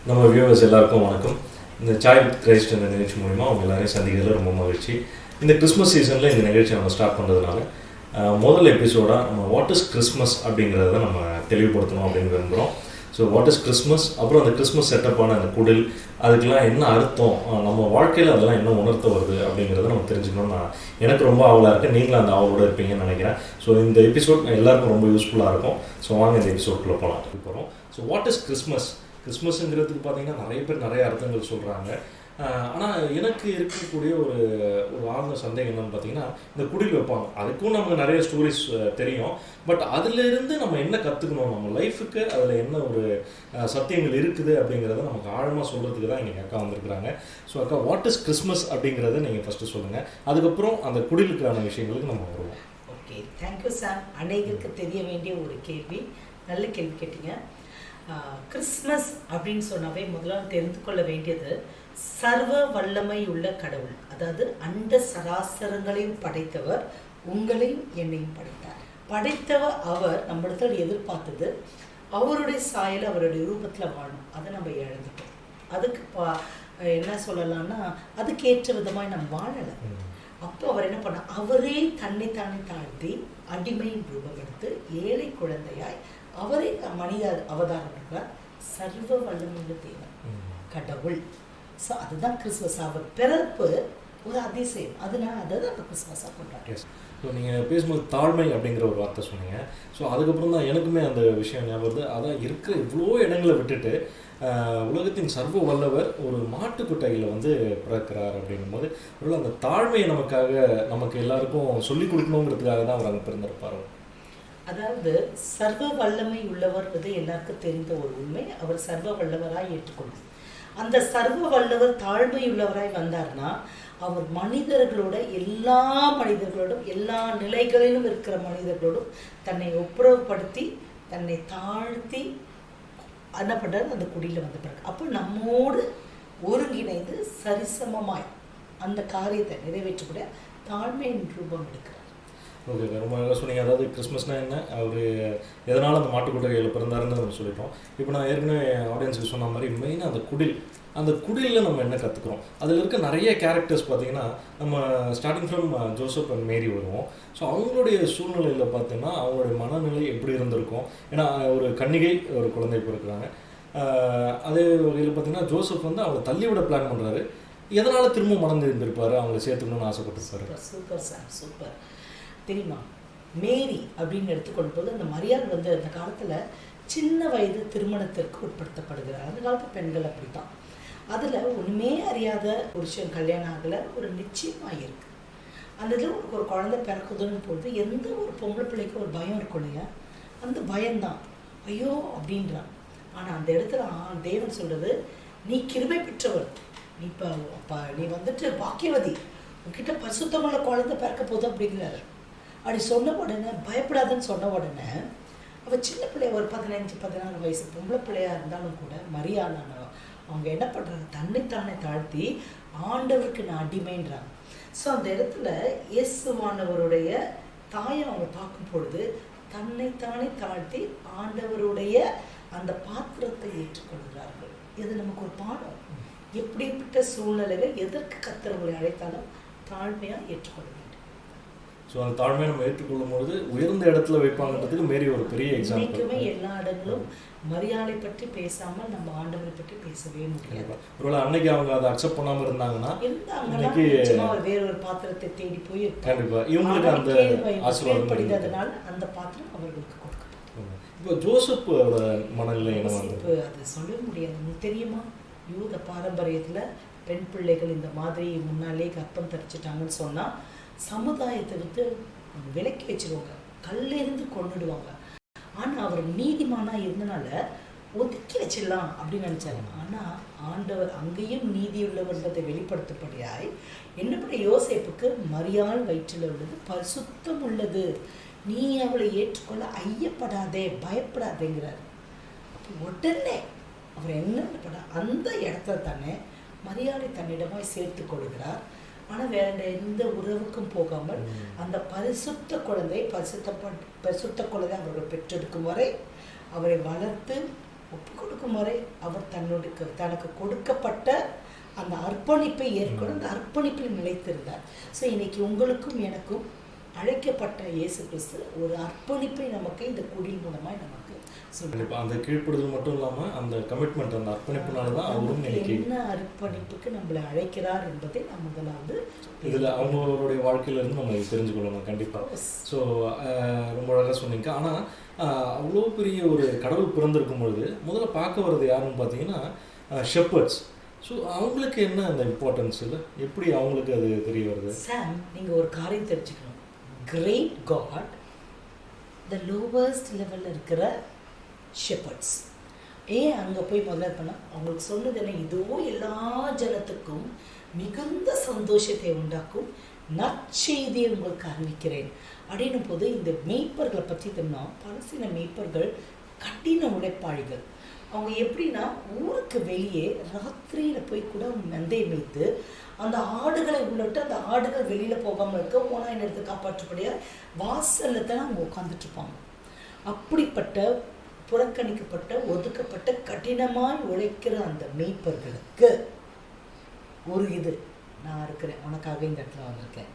நம்ம வியூவர்ஸ் எல்லாருக்கும் வணக்கம். இந்த சாய் வித் கிரைஸ்ட் இந்த நிகழ்ச்சி மூலிமா அவங்க எல்லாரையும் சந்திக்கிறதுல ரொம்ப மகிழ்ச்சி. இந்த கிறிஸ்மஸ் சீசனில் இந்த நிகழ்ச்சியை நம்ம ஸ்டார்ட் பண்ணுறதுனால முதல் எபிசோடாக நம்ம வாட் இஸ் கிறிஸ்மஸ் அப்படிங்கிறத நம்ம தெளிவுபடுத்தணும் அப்படின்னு விரும்புகிறோம். ஸோ வாட் இஸ் கிறிஸ்மஸ், அப்புறம் அந்த கிறிஸ்மஸ் செட்டப்பான அந்த குடில், அதுக்கெல்லாம் என்ன அர்த்தம், நம்ம வாழ்க்கையில் அதெல்லாம் என்ன உணர்த்த வருது அப்படிங்கிறத நம்ம தெரிஞ்சுக்கணும்னு எனக்கு ரொம்ப ஆவலாக இருக்குது. நீங்களும் அந்த ஆவலோடு இருப்பீங்கன்னு நினைக்கிறேன். ஸோ இந்த எபிசோட் எல்லாருக்கும் ரொம்ப யூஸ்ஃபுல்லாக இருக்கும். ஸோ வாங்க இந்த எபிசோட்குள்ளே போகிறோம். So what is Christmas? கிறிஸ்மஸுங்கிறதுக்கு பார்த்தீங்கன்னா நிறைய பேர் நிறைய அர்த்தங்கள் சொல்கிறாங்க. ஆனால் எனக்கு இருக்கக்கூடிய ஒரு ஆழ்ந்த சந்தேகம் என்னன்னு பார்த்தீங்கன்னா, இந்த குடில் வைப்பாங்க, அதுக்கும் நமக்கு நிறைய ஸ்டோரிஸ் தெரியும். பட் அதிலிருந்து நம்ம என்ன கற்றுக்கணும், நம்ம லைஃபுக்கு அதில் என்ன ஒரு சத்தியங்கள் இருக்குது அப்படிங்கிறத நமக்கு ஆழமாக சொல்கிறதுக்கு தான் இன்றைக்கி அக்கா வந்திருக்கிறாங்க. ஸோ அக்கா, வாட் இஸ் கிறிஸ்மஸ் அப்படிங்கிறத நீங்கள் ஃபஸ்ட்டு சொல்லுங்கள், அதுக்கப்புறம் அந்த குடிலுக்கான விஷயங்களுக்கு நம்ம வருவோம். Okay, thank you sir. அனைவருக்கு தெரிய வேண்டிய ஒரு கேள்வி, நல்ல கேள்வி கேட்டீங்க. கிறிஸ்மஸ் அப்படின்னு சொன்னாவே முதல்ல தெரிந்து கொள்ள வேண்டியது சர்வ வல்லமை உள்ள கடவுள், அதாவது அண்ட சராசரங்களையும் படைத்தவர் உங்களையும் என்னையும் படைத்தவர். அவர் நம்மிடத்தில் எதிர்பார்த்தது அவருடைய சாயல், அவருடைய ரூபத்தில் வாழணும். அதை நம்ம இழந்துட்டோம். அதுக்கு என்ன சொல்லலாம்னா, அதுக்கேற்ற விதமாக நம்ம வாழலை. அப்போ அவர் என்ன பண்ண, அவரே தன்னைத்தானே தாழ்த்தி அடிமையின் ரூபம் எடுத்து ஏழை குழந்தையாய் அவரே மனித அவதாரம் இருக்கிறார். சர்வ வல்லமையுள்ள தேவன் கடவுள். ஸோ அதுதான் கிறிஸ்மஸ். அவர் பிறப்பு ஒரு அதிசயம், அதனால அதை தான் நம்ம கிறிஸ்மஸாக கொண்டாடுறோம். ஸோ நீங்கள் பேசும்போது தாழ்மை அப்படிங்கிற ஒரு வார்த்தை சொன்னீங்க. ஸோ அதுக்கப்புறம் தான் எனக்குமே அந்த விஷயம் ஞாபகம் வருது. அதான் இருக்கிற இவ்வளோ இடங்களை விட்டுட்டு உலகத்தின் சர்வ வல்லவர் ஒரு மாட்டுக்குட்டையில் வந்து பிறக்கிறார் அப்படிங்கும்போது ஒரு அந்த தாழ்மையை நமக்கு எல்லாருக்கும் சொல்லிக் கொடுக்கணுங்கிறதுக்காக தான் அவர் அங்கே பிறந்திருப்பார். அதாவது சர்வ வல்லமை உள்ளவர்ன்றது எல்லாருக்கும் தெரிந்த ஒரு உண்மை. அவர் சர்வ வல்லவராய் ஏற்றுக்கொள்ளும். அந்த சர்வ வல்லவர் தாழ்மை உள்ளவராய் வந்தார்னா, அவர் மனிதர்களோட எல்லா மனிதர்களோடும் எல்லா நிலைகளிலும் இருக்கிற மனிதர்களோடும் தன்னை ஒப்புரவுப்படுத்தி தன்னை தாழ்த்தி என்ன பண்ணுறாரு, அந்த குடியில் வந்த பிறகு அப்போ நம்மோடு ஒருங்கிணைந்து சரிசமமாய் அந்த காரியத்தை நிறைவேற்றக்கூடிய தாழ்மையின் ரூபம் எடுக்கிறார். ஓகே, ரொம்ப நல்லா சொன்னீங்க. அதாவது கிறிஸ்மஸ்னால் என்ன, அவர் எதனால் அந்த மாட்டுக்குட்டையில் பிறந்தாருன்னு நம்ம சொல்லிட்டோம். இப்போ நான் ஏற்கனவே ஆடியன்ஸுக்கு சொன்ன மாதிரி மெயினாக அந்த குடிலில் நம்ம என்ன கற்றுக்குறோம், அதில் இருக்க நிறைய கேரக்டர்ஸ் பார்த்திங்கன்னா, நம்ம ஸ்டார்டிங் ஃப்ரம் ஜோசப் அண்ட் மேரி வருவோம். ஸோ அவங்களுடைய சூழ்நிலையில் பார்த்திங்கன்னா அவங்களுடைய மனநிலை எப்படி இருந்திருக்கும். ஏன்னா ஒரு கன்னிகை ஒரு குழந்தை பிறக்கிறாங்க. அதே வகையில் பார்த்திங்கன்னா ஜோசப் வந்து அவங்களை தள்ளிவிட பிளான் பண்ணுறாரு. எதனால் திரும்ப மனம் இருந்திருப்பார், அவங்களை சேர்த்துக்கணும்னு ஆசைப்பட்டிருப்பாரு. Super sir, super. தெரியுமா, மேரி அப்படின்னு எடுத்துக்கொள்ளும் போது அந்த மரியாள் வந்து அந்த காலத்தில் சின்ன வயது திருமணத்திற்கு உட்படுத்தப்படுகிறார். அந்த காலத்து பெண்கள் அப்படி தான். அதில் ஒன்றுமே அறியாத புருஷன் கல்யாணம் ஆகலை, ஒரு நிச்சயமாக இருக்குது. அந்த இதில் ஒரு குழந்தை பிறக்குதுன்னு போது எந்த ஒரு பொம்பளை பிள்ளைக்கு ஒரு பயம் இருக்கும் இல்லையா, அந்த பயம்தான் ஐயோ அப்படின்றான். ஆனால் அந்த இடத்துல தேவன் சொல்கிறது, நீ கிருபை பெற்றவர், நீ நீ வந்துட்டு பாக்கியவதி, உன்கிட்ட பரிசுத்தமுள்ள குழந்தை பிறக்க போதும் அப்படிங்கிறாரு. அப்படி சொன்ன உடனே பயப்படாதுன்னு சொன்ன உடனே அவள் சின்ன பிள்ளைய ஒரு 15-16 வயசு பொம்பளை பிள்ளையாக இருந்தாலும் கூட மரியாளான அவங்க என்ன பண்ணுறாங்க, தன்னைத்தானே தாழ்த்தி ஆண்டவருக்கு நான் அடிமைன்றாங்க. ஸோ அந்த இடத்துல இயேசுவானவருடைய தாயை அவங்க பார்க்கும் பொழுது தன்னைத்தானே தாழ்த்தி ஆண்டவருடைய அந்த பாத்திரத்தை ஏற்றுக்கொள்கிறார்கள். இது நமக்கு ஒரு பாடம். எப்படிப்பட்ட சூழ்நிலையில் எதற்கு கர்த்தர்களை அழைத்தாலும் தாழ்மையாக ஏற்றுக்கொள்ள வேண்டும். ஸோ அந்த தாழ்மையை நம்ம ஏற்றுக்கொள்ளும் பொழுது உயர்ந்த இடத்துல வைப்பாங்கன்றதுக்கு மேரி ஒரு பெரிய எக்ஸாம்பிள். எல்லா இடங்களும் மரியாதை பற்றி பேசாமல் நம்ம ஆண்டவரை பற்றி பேசவே முடியாது. ஒருவேளை அன்னைக்கு அவங்க அதை அக்செப்ட் பண்ணாமல் இருந்தாங்கன்னா வேற ஒரு பாத்திரத்தை தேடி போய் கண்டிப்பா இவங்களுக்கு அந்த ஆசீர்வாதம் படித்ததுனால அந்த பாத்திரம் அவர்களுக்கு கொடுக்கப்படும். இப்போ ஜோசப்போட மனநிலை என்ன, அது சொல்ல முடியாது. தெரியுமா, யூத பாரம்பரியத்தில் பெண் பிள்ளைகள் இந்த மாதிரி முன்னாலே கர்ப்பம் தரிச்சிட்டாங்கன்னு சொன்னால் சமுதாயத்தை விட்டு விலக்கி வச்சிருவாங்க, கல்லிருந்து கொண்டுடுவாங்க. ஆனால் அவர் நீதிமானாக இருந்தனால ஒதுக்கி வச்சிடலாம் அப்படின்னு நினச்சாரு. ஆனால் ஆண்டவர் அங்கேயும் நீதியுள்ளவர்ன்றதை வெளிப்படுத்தப்படியாய் என்ன பண்ண, யோசேப்புக்கு மரியாள் வயிற்றில் உள்ளது பரிசுத்தம் உள்ளது, நீ அவளை ஏற்றுக்கொள்ள ஐயப்படாதே பயப்படாதேங்கிறார். அப்போ உடனே அவர் என்ன பண்ண, அந்த இடத்துல தானே மரியாதை தன்னிடமாய் சேர்த்து கொள்கிறார். ஆனால் வேற எந்த உறவுக்கும் போகாமல் அந்த பரிசுத்த குழந்தை அவர்கள் பெற்றெடுக்கும் வரை அவரை வளர்த்து ஒப்பு கொடுக்கும் வரை அவர் தனக்கு கொடுக்கப்பட்ட அந்த அர்ப்பணிப்பை ஏற்கொண்டு அந்த அர்ப்பணிப்பில் நிலைத்திருந்தார். ஸோ இன்னைக்கு உங்களுக்கும் எனக்கும் அழைக்கப்பட்ட இயேசு கிறிஸ்து ஒரு அர்ப்பணிப்பை நமக்கு இந்த குடில் மூலமாய் நமக்கு அந்த கீழ்ப்படுதல் மட்டும் இல்லாமல் அந்த கமிட்மெண்ட், அந்த அர்ப்பணிப்புனால தான் அவரும் என்ன அர்ப்பணிப்புக்கு நம்மளை அழைக்கிறார் என்பதை நம்ம முதலாவது இதில் அவங்களுடைய வாழ்க்கையிலேருந்து நம்ம தெரிஞ்சுக்கொள்ளணும் கண்டிப்பாக. ஸோ ரொம்ப அழகாக சொன்னீங்க. ஆனால் அவ்வளோ பெரிய ஒரு கடவுள் பிறந்திருக்கும் பொழுது முதல்ல பார்க்க வர்றது யாருன்னு பார்த்தீங்கன்னா ஷெப்பர்ட்ஸ். ஸோ அவங்களுக்கு என்ன அந்த இம்பார்ட்டன்ஸ் இல்லை, எப்படி அவங்களுக்கு அது தெரிய வருது? சாம், நீங்கள் ஒரு காரியம் தெரிஞ்சுக்கணும். கிரேட் காட் த லோவஸ்ட் லெவலில் இருக்கிற ஷெப்பர்ட்ஸ் ஏன் அங்கே போய் முதல்ல பண்ணால் அவங்களுக்கு சொன்னது என்ன, இதோ எல்லா ஜனத்துக்கும் மிகுந்த சந்தோஷத்தை உண்டாக்கும் நற்செய்தியை உங்களுக்கு அறிவிக்கிறேன் அப்படின்னும் போது இந்த மெய்ப்பர்களை பற்றி தெரியும்னா பலஸ்தீன மெய்ப்பர்கள் கடின உழைப்பாளிகள். அவங்க எப்படின்னா ஊருக்கு வெளியே ராத்திரியில் போய் கூட மந்தையை மேய்த்து அந்த ஆடுகளை உள்ளிட்டு அந்த ஆடுகள் வெளியில் போகாமல் இருக்க ஓனாயின் எடுத்து காப்பாற்றப்படியா வாசலில் தான் அவங்க உட்காந்துட்ருப்பாங்க. அப்படிப்பட்ட புறக்கணிக்கப்பட்ட ஒதுக்கப்பட்ட கடினமாய் உழைக்கிற அந்த மெய்ப்பர்களுக்கு ஒரு இது, நான் இருக்கிறேன் உனக்காக இந்த இடத்துல வந்திருக்கேன்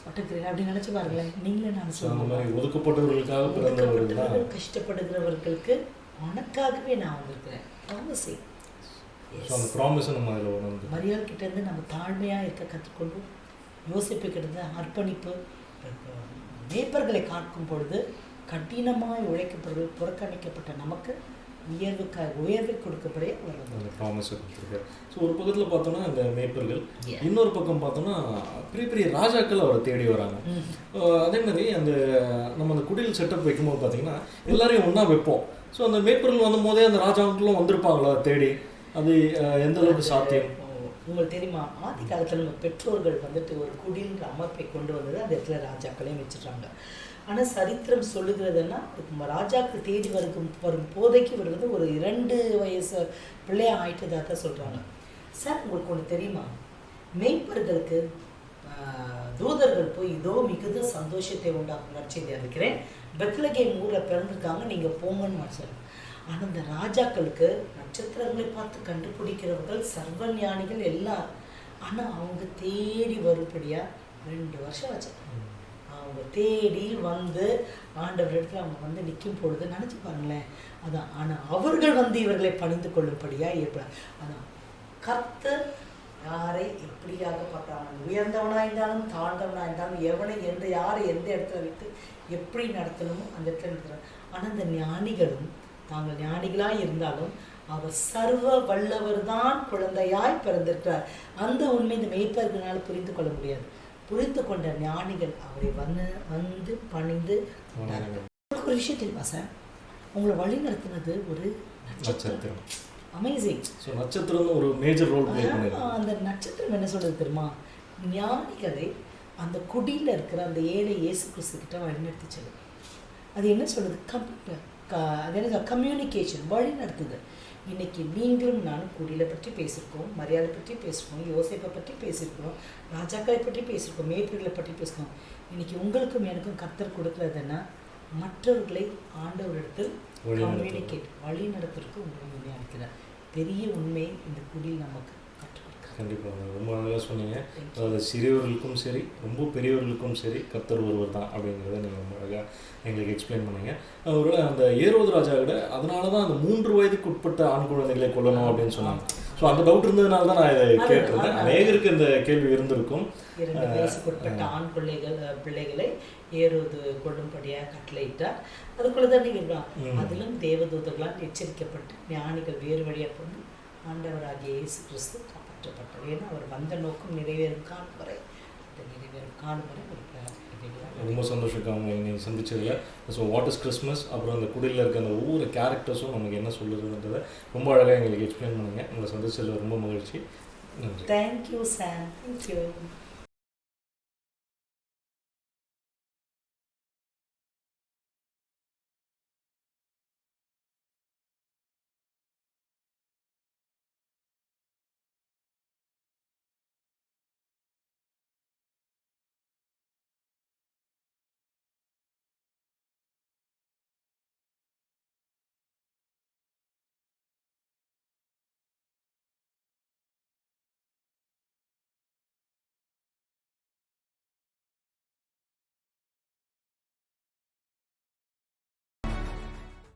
ஒட்டுக்கிறேன் அப்படின்னு நினச்சி பாருங்களேன். நீங்களே நான் சொல்லுவேன், ஒதுக்கப்படுகிறவர்கள் கஷ்டப்படுகிறவர்களுக்கு உனக்காகவே நான் வந்திருக்கிறேன். மரியாள் கிட்ட இருந்து நம்ம தாழ்மையாக இருக்க கற்றுக்கொண்டு யோசிப்புக்கிட்ட அர்ப்பணிப்பு மேய்ப்பர்களை காக்கும் பொழுது கடினமாய் உழைக்கப்படுவது புறக்கணிக்கப்பட்ட நமக்கு உயர்வை கொடுக்கப்படே ப்ராமிஸ் கொடுத்துருக்காரு. ஸோ ஒரு பக்கத்தில் பார்த்தோன்னா இந்த மேய்ப்பர்கள், இன்னொரு பக்கம் பார்த்தோன்னா பெரிய பெரிய ராஜாக்கள் அவரை தேடி வராங்க. அதே மாதிரி அந்த நம்ம அந்த குடில் செட்டப் வைக்கும்போது பார்த்தீங்கன்னா எல்லாரையும் ஒன்றா வைப்போம். ஸோ அந்த மேய்ப்பர்கள் வந்த போதே அந்த ராஜாக்களும் வந்திருப்பாங்களா தேடி, அது எந்த அளவுக்கு சாத்தியம்? உங்களுக்கு தெரியுமா, ஆதி காலத்தில் நம்ம பெற்றோர்கள் வந்துட்டு ஒரு குடின்ற அமைப்பை கொண்டு வந்தது, அந்த இடத்துல ராஜாக்களையும் வச்சுட்டாங்க. ஆனால் சரித்திரம் சொல்லுகிறதுன்னா ராஜாக்கள் தேடி வரும் போதைக்கு இவர் வந்து ஒரு 2 வயசு பிள்ளையா ஆயிட்டதாக தான் சொல்கிறாங்க. சார் உங்களுக்கு ஒன்று தெரியுமா, மெய்ப்பர்களுக்கு தூதர்கள் போய் இதோ மிகுந்த சந்தோஷத்தை உண்டாக்கும் நற்செய்தி அறிவிக்கிறேன், பெத்லகேம் ஊரில் பிறந்திருக்காங்க, நீங்கள் போங்கன்னு சார். ஆனால் இந்த ராஜாக்களுக்கு நட்சத்திரங்களை பார்த்து கண்டுபிடிக்கிறவர்கள் சர்வ ஞானிகள் எல்லாம். ஆனால் அவங்க தேடி வரும்படியாக 2 வருஷம் ஆச்சு. அவங்க தேடி வந்து ஆண்டவர் இடத்துல அவங்க வந்து நிற்கும் பொழுது நினச்சி பாருங்களேன். அதான், ஆனால் அவர்கள் வந்து இவர்களை பணிந்து கொள்ளும்படியாக ஏற்பட, அதான் கர்த்தர் யாரை எப்படியாக பார்க்குறாங்க, உயர்ந்தவனாக இருந்தாலும் தாழ்ந்தவனாக இருந்தாலும் எவனை யாரை எந்த இடத்துல வைத்து எப்படி நடத்தணுமோ அந்த இடத்துல நடத்துகிறார். ஆனால் இந்த ஞானிகளும் தாங்கள் ஞானிகளாக இருந்தாலும் அவர் சர்வ வல்லவர் தான் குழந்தையாய் பிறந்திருக்கிறார். அந்த உண்மை இந்த மெய்ப்பர்களால் புரிந்து கொள்ள முடியாது. புரிந்து கொண்ட ஞானிகள் அவரை வந்து பணிந்து ஒரு விஷயம் தெரியுமா சார், உங்களை வழி நடத்தினது ஒரு நட்சத்திரம். அமேசிங். ஸோ நட்சத்திரம் ஒரு மேஜர் ரோல் ப்ளே பண்ணுது. அந்த நட்சத்திரம் என்ன சொல்றது தெரியுமா, ஞானிகளை அந்த குடியில் இருக்கிற அந்த ஏழை இயேசு கிறிஸ்து கிட்ட வழிநடத்தி செல்லும். அது என்ன சொல்றது, அது என்ன கம்யூனிகேஷன், வழி நடத்துது. இன்னைக்கு நீங்களும் நானும் குடியில் பற்றி பேசியிருக்கோம், மரியாதை பற்றி பேசியிருக்கோம், யோசேப்பை பற்றி பேசியிருக்கோம், ராஜாக்களை பற்றி பேசியிருக்கோம், மேய்ப்பர்களை பற்றி பேசியிருக்கோம். இன்னைக்கு உங்களுக்கும் எனக்கும் கர்த்தர் கொடுக்கறதுன்னா மற்றவர்களை ஆண்டவரிடத்தில் கம்யூனிகேட் வழி நடத்துறதுக்கு உங்களுக்கு உண்மையாக இருக்கிறார். பெரிய உண்மை இந்த குடியில் நமக்கு கற்றுக் கண்டிப்பாக ரொம்ப அழகாக சொன்னீங்க. அதாவது சிறியவர்களுக்கும் சரி ரொம்ப பெரியவர்களுக்கும் சரி கர்த்தர் ஒருவர் தான் அப்படிங்கிறத நீங்கள் ரொம்ப அழகாக எங்களுக்கு எக்ஸ்பிளைன் பண்ணீங்க. ஒரு அந்த ஏரோது ராஜா விட அதனால தான் அந்த 3 வயதுக்கு உட்பட்ட ஆண் குழந்தைகளை கொல்லணும் அப்படின்னு சொன்னாங்க. ஸோ அந்த டவுட் இருந்ததுனால தான் நான் இதை கேட்டிருந்தேன். அநேகருக்கு இந்த கேள்வி இருந்திருக்கும். 2 வயசுக்கு உட்பட்ட ஆண் பிள்ளைகளை ஏரோது கொள்ளும்படியாக கட்டளையிட்டார். அதுக்குள்ளே தான் நீங்கள் அதிலும் தேவதூதர்களால் எச்சரிக்கப்பட்டு ஞானிகள் வேறு வழியாக போட்டு ஆண்டவராகிய இயேசு கிறிஸ்து காப்பாற்றப்பட்டார். ஏன்னா அவர் வந்த நோக்கம் நிறைவேறும் காலம் வரை ஒரு ரொம்ப சந்தோஷம் அவங்க நீங்கள் சந்திச்சதில். ஸோ வாட் இஸ் கிறிஸ்மஸ், அப்புறம் அந்த குடியில் இருக்க அந்த ஒவ்வொரு கேரக்டர்ஸும் நமக்கு என்ன சொல்லுறதுன்றதை ரொம்ப அழகாக எங்களுக்கு எக்ஸ்பிளைன் பண்ணுங்க. உங்களை சந்திச்சதில் ரொம்ப மகிழ்ச்சி. நன்றி. Thank you sir. தேங்க்யூ.